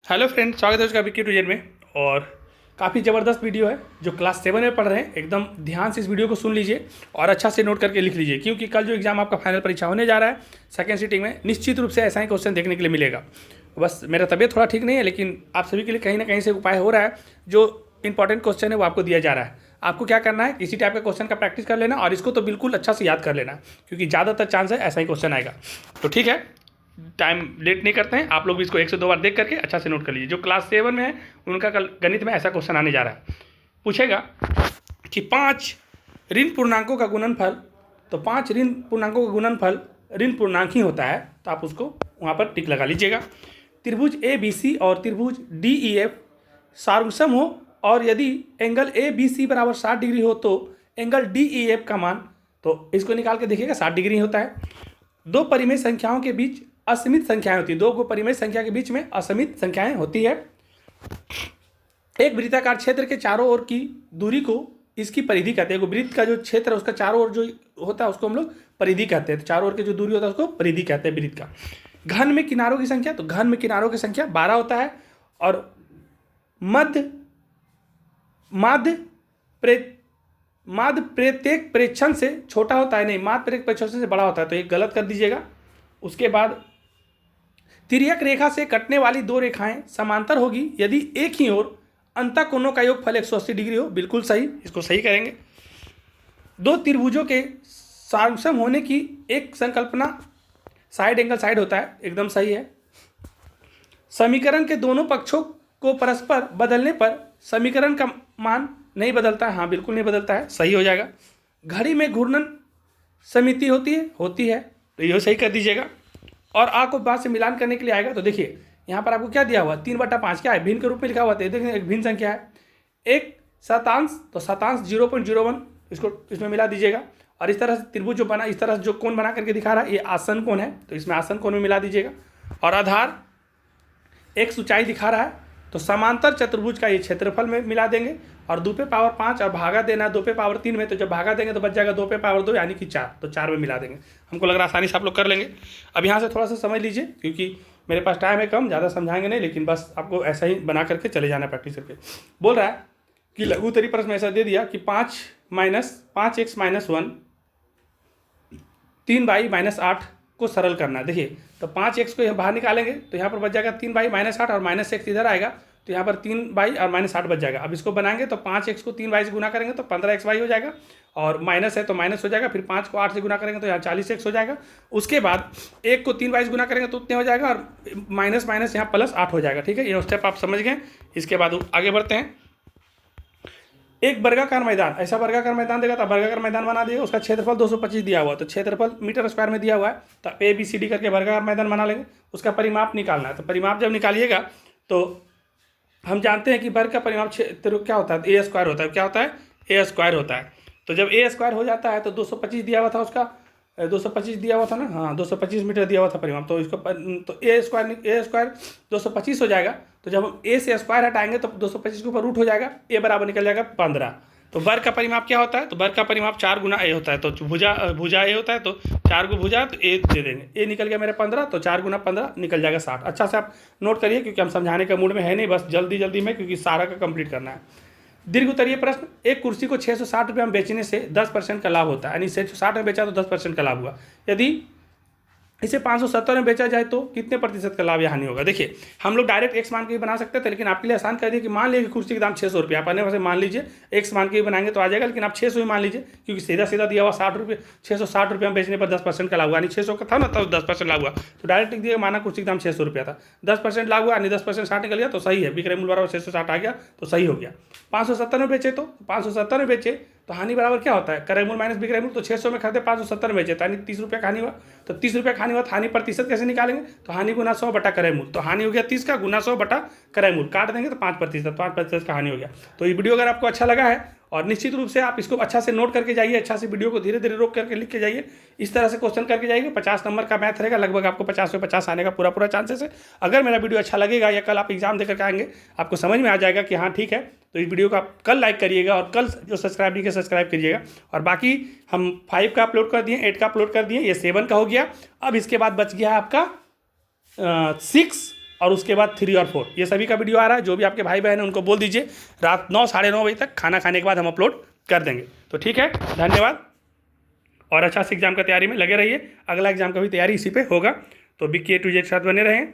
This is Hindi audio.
हेलो फ्रेंड, स्वागत है उसका विकी ट्यूजन में। और काफ़ी ज़बरदस्त वीडियो है जो क्लास 7 में पढ़ रहे हैं। एकदम ध्यान से इस वीडियो को सुन लीजिए और अच्छा से नोट करके लिख लीजिए, क्योंकि कल जो एग्जाम आपका फाइनल परीक्षा होने जा रहा है सेकंड सीटिंग में, निश्चित रूप से ऐसा ही क्वेश्चन देखने के लिए मिलेगा। बस मेरा तबीयत थोड़ा ठीक नहीं है, लेकिन आप सभी के लिए कहीं ना कहीं से उपाय हो रहा है। जो इंपॉर्टेंट क्वेश्चन है वो आपको दिया जा रहा है। आपको क्या करना है, किसी टाइप का क्वेश्चन का प्रैक्टिस कर लेना और इसको तो बिल्कुल अच्छा से याद कर लेना, क्योंकि ज़्यादातर चांस है ऐसा ही क्वेश्चन आएगा। तो ठीक है, टाइम लेट नहीं करते हैं, आप लोग भी इसको 1 से 2 बार देख करके अच्छा से नोट कर लीजिए। जो क्लास 7 में है उनका कल गणित में ऐसा क्वेश्चन आने जा रहा है। पूछेगा कि 5 ऋण पूर्णांकों का गुणनफल, तो 5 ऋण पूर्णांकों का गुणनफल ऋण पूर्णांक ही होता है, तो आप उसको वहाँ पर टिक लगा लीजिएगा। त्रिभुज ABC और त्रिभुज DEF सार्वसम हो और यदि एंगल ABC बराबर 60 डिग्री हो तो एंगल DEF का मान, तो इसको निकाल के देखिएगा 60 डिग्री होता है। दो परिमेय संख्याओं के बीच असीमित संख्याएं होती है, दो को परिमेय संख्या के बीच में असीमित संख्याएं होती है। एक वृत्ताकार क्षेत्र के चारों ओर की दूरी को इसकी परिधि कहते हैं। वृत्त का जो क्षेत्र है उसका चारों ओर जो होता है उसको हम लोग परिधि कहते हैं। तो चारों ओर की जो दूरी होता है उसको परिधि कहते हैं वृत्त का। घन में किनारों की संख्या, तो घन में किनारों की संख्या 12 होता है और माध्य प्रत्येक प्रेक्षण से छोटा होता है, नहीं माध्य प्रत्येक प्रेक्षण से बड़ा होता है, तो ये गलत कर दीजिएगा। उसके बाद तिर्यक रेखा से कटने वाली दो रेखाएं समांतर होगी यदि एक ही ओर अंतःकोणों का योगफल 180 डिग्री हो, बिल्कुल सही, इसको सही करेंगे। दो त्रिभुजों के सामसम होने की एक संकल्पना साइड एंगल साइड होता है, एकदम सही है। समीकरण के दोनों पक्षों को परस्पर बदलने पर समीकरण का मान नहीं बदलता है, हाँ बिल्कुल नहीं बदलता है, सही हो जाएगा। घड़ी में घूर्णन समिति होती है, तो यह सही कर दीजिएगा। और आ को बाद से मिलान करने के लिए आएगा, तो देखिए यहाँ पर आपको क्या दिया हुआ 3/5 क्या है, भिन्न के रूप में लिखा हुआ है। देखिए एक भिन्न संख्या है, एक शतांश, तो शतांश 0.01, इसको इसमें मिला दीजिएगा। और इस तरह से त्रिभुज जो बना, इस तरह से जो कोण बना करके दिखा रहा है ये आसन कोण है, तो इसमें आसन कोण में मिला दीजिएगा। और आधार एक ऊंचाई दिखा रहा है, तो समांतर चतुर्भुज का ये क्षेत्रफल में मिला देंगे। और 2/5 और भागा देना 2/3 में, तो जब भागा देंगे तो बच जाएगा 2/2 यानी कि 4, तो 4 में मिला देंगे। हमको लग रहा है आसानी से आप लोग कर लेंगे। अब यहाँ से थोड़ा सा समझ लीजिए, क्योंकि मेरे पास टाइम है कम, ज़्यादा समझाएंगे नहीं, लेकिन बस आपको ऐसा ही बना करके चले जाना प्रैक्टिस करके। बोल रहा है कि लघुत्तरी प्रश्न में ऐसा दे दिया कि 5x - 1 3y - 8 को सरल करना है। देखिए तो 5x को यहाँ बाहर निकालेंगे तो यहाँ पर बच जाएगा 3y - 8 और -x इधर आएगा, तो यहाँ पर 3y और -8 बच जाएगा। अब इसको बनाएंगे तो 5x को 3y से गुना करेंगे तो 15xy हो जाएगा, और माइनस है तो माइनस हो जाएगा। फिर 5 को 8 से गुना करेंगे तो यहाँ 40x हो जाएगा। उसके बाद 1 को 3y से गुना करेंगे तो उतने हो जाएगा, और माइनस माइनस यहाँ +8 हो जाएगा। ठीक है, ये स्टेप आप समझ गए। इसके बाद आगे बढ़ते हैं। एक वर्गाकार मैदान, ऐसा वर्गाकार मैदान देगा तो वर्गाकार मैदान बना देगा। उसका क्षेत्रफल 225 दिया हुआ, तो क्षेत्रफल मीटर स्क्वायर में दिया हुआ है, तो ABCD करके वर्गाकार मैदान बना लेंगे। उसका परिमाप निकालना है, तो परिमाप जब निकालिएगा तो हम जानते हैं कि वर्ग का परिमाप क्षेत्र क्या होता है, A² होता है। क्या होता है, A² होता है। तो जब A² हो जाता है तो 225 दिया हुआ था, उसका 225 दिया हुआ था ना, हाँ 225 मीटर दिया हुआ था परिमाप। तो इसको तो A² 225 हो जाएगा। तो जब हम A से स्क्वायर हटाएंगे तो 225 के ऊपर रूट हो जाएगा, A बराबर निकल जाएगा 15। तो वर्ग का परिमाप क्या होता है, तो वर्ग का परिमाप 4 गुना A होता है। तो भुजा A होता है, तो 4 को भुजा तो A दे देंगे। A निकल गया मेरा 15, तो 4 गुना 15 निकल जाएगा 60। अच्छा से आप नोट करिए, क्योंकि हम समझाने का मूड में है नहीं, बस जल्दी में, क्योंकि सारा का कंप्लीट करना है। दीर्घ उत्तरीय प्रश्न, एक कुर्सी को 660 रुपये में बेचने से 10% का लाभ होता है, यानी 660 में बेचा तो 10% का लाभ हुआ। यदि इसे 570 में बेचा जाए तो कितने प्रतिशत का लाभ या हानि होगा। देखिए हम लोग डायरेक्ट एक्स मान के भी बना सकते थे, लेकिन आपके लिए आसान कर दिए कि मान लीजिए कि कुर्सी का दाम 600 रुपये, आप अन्य वैसे मान लीजिए एक्स मान के भी बनाएंगे तो आ जाएगा, लेकिन आप 600 ही मान लीजिए, क्योंकि सीधा दिया हुआ 60 रुपये, 660 रुपये में बेचने पर 10% का लाभ हुआ, यानी 600 का था ना, तब 10% लाभ हुआ। तो डायरेक्ट लिख दिया, माना कुर्सी का दाम 600 रुपया था, 10% लाभ हुआ, यानी 10% 60 निकल गया, तो सही है। विक्रय मूल्य बराबर 660 आ गया, तो सही हो गया। 570 में बेचे, तो 570 में बेचे तो हानि बराबर क्या होता है, क्रय मूल्य माइनस विक्रय मूल्य। तो 600 में खरीदे 570 में बेचे, यानी 30 रुपये का हानि हुआ। तो 30 रुपये का हानि हुआ, तो हानि प्रतिशत कैसे निकालेंगे, तो हानि गुना 100 बटा क्रय मूल्य। तो हानि हो गया 30 का, गुना 100 बटा क्रय मूल्य, काट देंगे तो 5% का हानि हो गया। तो ये वीडियो अगर आपको अच्छा लगा है, और निश्चित रूप से आप इसको अच्छा से नोट करके जाइए, अच्छा से वीडियो को धीरे धीरे रोक करके लिख के जाइए, इस तरह से क्वेश्चन करके जाइए। 50 नंबर का मैथ रहेगा, लगभग आपको 50 में 50 आने का पूरा चांसेस है। अगर मेरा वीडियो अच्छा लगेगा या कल आप एग्जाम देकर के आएंगे, आपको समझ में आ जाएगा कि हाँ ठीक है, तो इस वीडियो को आप कल लाइक करिएगा, और कल जो सब्सक्राइब नहीं किया सब्सक्राइब करिएगा। और बाकी हम 5 का अपलोड कर दिए, 8 का अपलोड कर दिए, ये 7 का हो गया। अब इसके बाद बच गया है आपका 6 और उसके बाद 3 और 4 ये सभी का वीडियो आ रहा है। जो भी आपके भाई बहन हैं उनको बोल दीजिए रात 9 साढ़े 9 बजे तक खाना खाने के बाद हम अपलोड कर देंगे। तो ठीक है, धन्यवाद और अच्छा से एग्जाम का तैयारी में लगे रहिए। अगला एग्जाम का भी तैयारी इसी पे होगा। तो बिग के A to Z के साथ बने रहें।